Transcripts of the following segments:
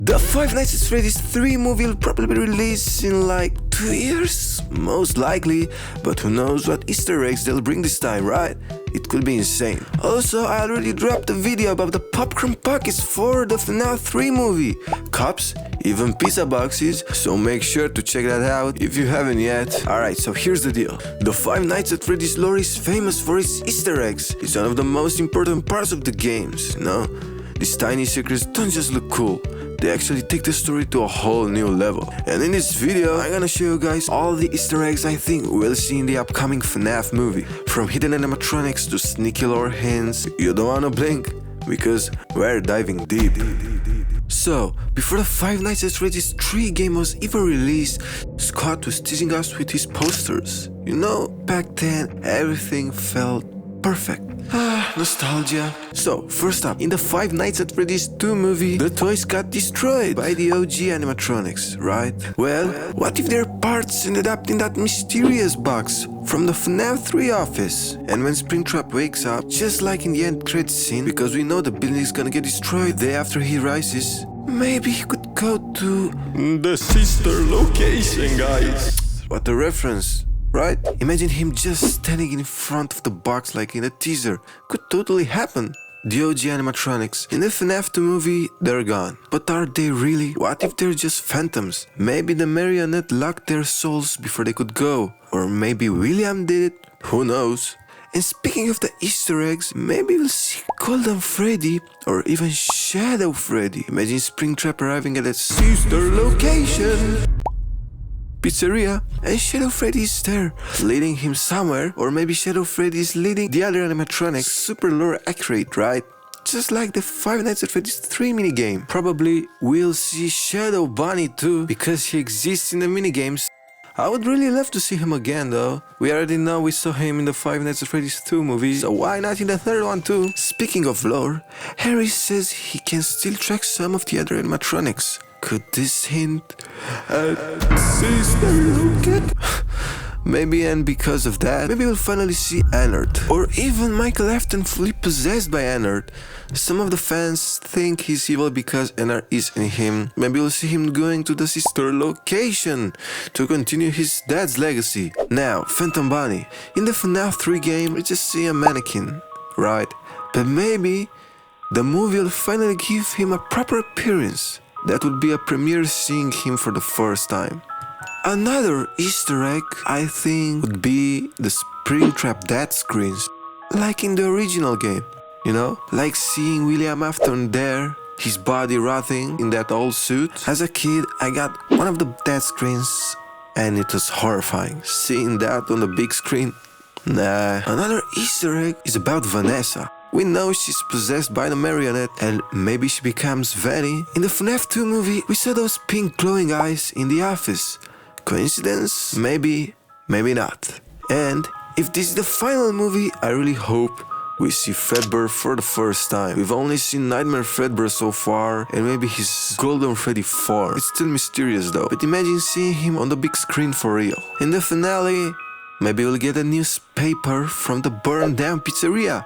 The Five Nights at Freddy's 3 movie will probably release in like 2 years, most likely, but who knows what Easter eggs they'll bring this time, right? It could be insane. Also, I already dropped a video about the popcorn pockets for the FNAF 3 movie, cups, even pizza boxes, so make sure to check that out if you haven't yet. Alright, so here's the deal. The Five Nights at Freddy's lore is famous for its Easter eggs. It's one of the most important parts of the games, you know? These tiny secrets don't just look cool. They actually take the story to a whole new level. And in this video, I'm gonna show you guys all the Easter eggs I think we'll see in the upcoming FNAF movie. From hidden animatronics to sneaky lore hints, you don't wanna blink, because we're diving deep. So, before the Five Nights at Freddy's 3 game was even released, Scott was teasing us with his posters. You know, back then, everything felt perfect. Nostalgia. So, first up, in the Five Nights at Freddy's 2 movie, the toys got destroyed by the OG animatronics, right? Well, what if their parts ended up in that mysterious box from the FNAF 3 office? And when Springtrap wakes up, just like in the end credits scene, because we know the building is gonna get destroyed the day after he rises, maybe he could go to the sister location, guys. What a reference. Right? Imagine him just standing in front of the box like in a teaser. Could totally happen. The OG animatronics in the FNAF 2 movie, they're gone. But are they really? What if they're just phantoms? Maybe the marionette locked their souls before they could go. Or maybe William did it. Who knows? And speaking of the Easter eggs, maybe we'll see Golden Freddy or even Shadow Freddy. Imagine Springtrap arriving at that sister location pizzeria, and Shadow Freddy is there, leading him somewhere, or maybe Shadow Freddy is leading the other animatronics. Super lore accurate, right? Just like the Five Nights at Freddy's 3 minigame. Probably we'll see Shadow Bunny too, because he exists in the minigames. I would really love to see him again though. We already know we saw him in the Five Nights at Freddy's 2 movie, so why not in the third one too? Speaking of lore, Harry says he can still track some of the other animatronics. Could this hint at Sister Look? Maybe, and because of that, maybe we'll finally see Ennard. Or even Michael Afton fully possessed by Ennard. Some of the fans think he's evil because Ennard is in him. Maybe we'll see him going to the sister location to continue his dad's legacy. Now, Phantom Bunny. In the FNAF 3 game, we just see a mannequin, right? But maybe the movie will finally give him a proper appearance. That would be a premiere seeing him for the first time. Another Easter egg, I think, would be the Springtrap death screens. Like in the original game, you know? Like seeing William Afton there, his body rotting in that old suit. As a kid, I got one of the death screens and it was horrifying. Seeing that on the big screen, nah. Another Easter egg is about Vanessa. We know she's possessed by the marionette and maybe she becomes Vanny. In the FNAF 2 movie, we saw those pink glowing eyes in the office. Coincidence? Maybe, maybe not. And if this is the final movie, I really hope we see Fredbear for the first time. We've only seen Nightmare Fredbear so far, and maybe his Golden Freddy form. It's still mysterious though, but imagine seeing him on the big screen for real. In the finale, maybe we'll get a newspaper from the burned down pizzeria.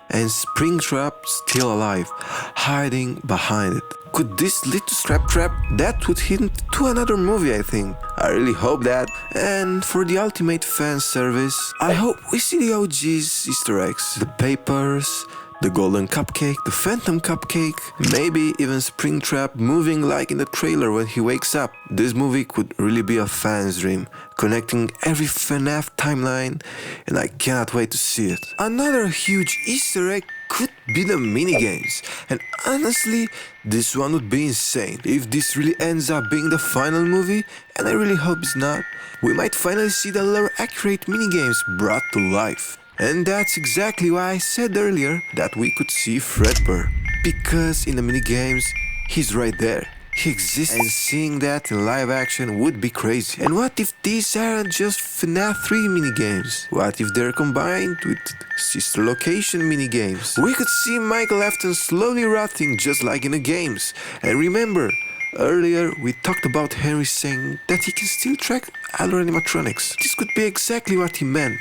And Springtrap still alive, hiding behind it. Could this lead to Trap? That would hint to another movie, I think. I really hope that. And for the ultimate fan service, I hope we see the OG's Easter eggs. The papers, the golden cupcake, the phantom cupcake, maybe even Springtrap moving like in the trailer when he wakes up. This movie could really be a fan's dream, connecting every FNAF timeline, and I cannot wait to see it. Another huge Easter egg could be the minigames, and honestly, this one would be insane. If this really ends up being the final movie, and I really hope it's not, we might finally see the lore-accurate minigames brought to life. And that's exactly why I said earlier that we could see Fredbear. Because in the minigames, he's right there. He exists, and seeing that in live action would be crazy. And what if these aren't just FNAF 3 minigames? What if they're combined with sister location minigames? We could see Michael Afton slowly rotting just like in the games. And remember, earlier we talked about Henry saying that he can still track other animatronics. This could be exactly what he meant.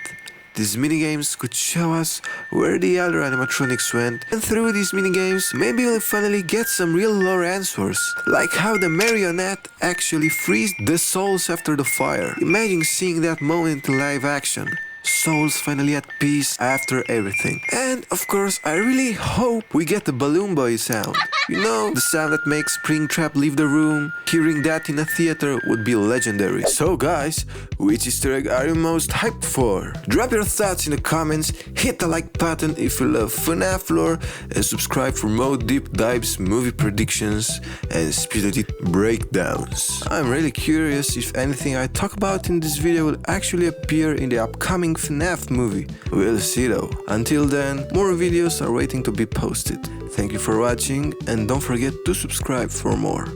these minigames could show us where the other animatronics went, and through these minigames, maybe we'll finally get some real lore answers, like how the marionette actually frees the souls after the fire. Imagine seeing that moment in live action. Souls finally at peace after everything. And of course, I really hope we get the Balloon Boy sound. You know, the sound that makes Springtrap leave the room. Hearing that in a theater would be legendary. So guys, which Easter egg are you most hyped for? Drop your thoughts in the comments, hit the like button if you love FNAF lore, and subscribe for more deep dives, movie predictions, and speed breakdowns. I'm really curious if anything I talk about in this video will actually appear in the upcoming FNAF movie. We'll see though. Until then, more videos are waiting to be posted. Thank you for watching and don't forget to subscribe for more.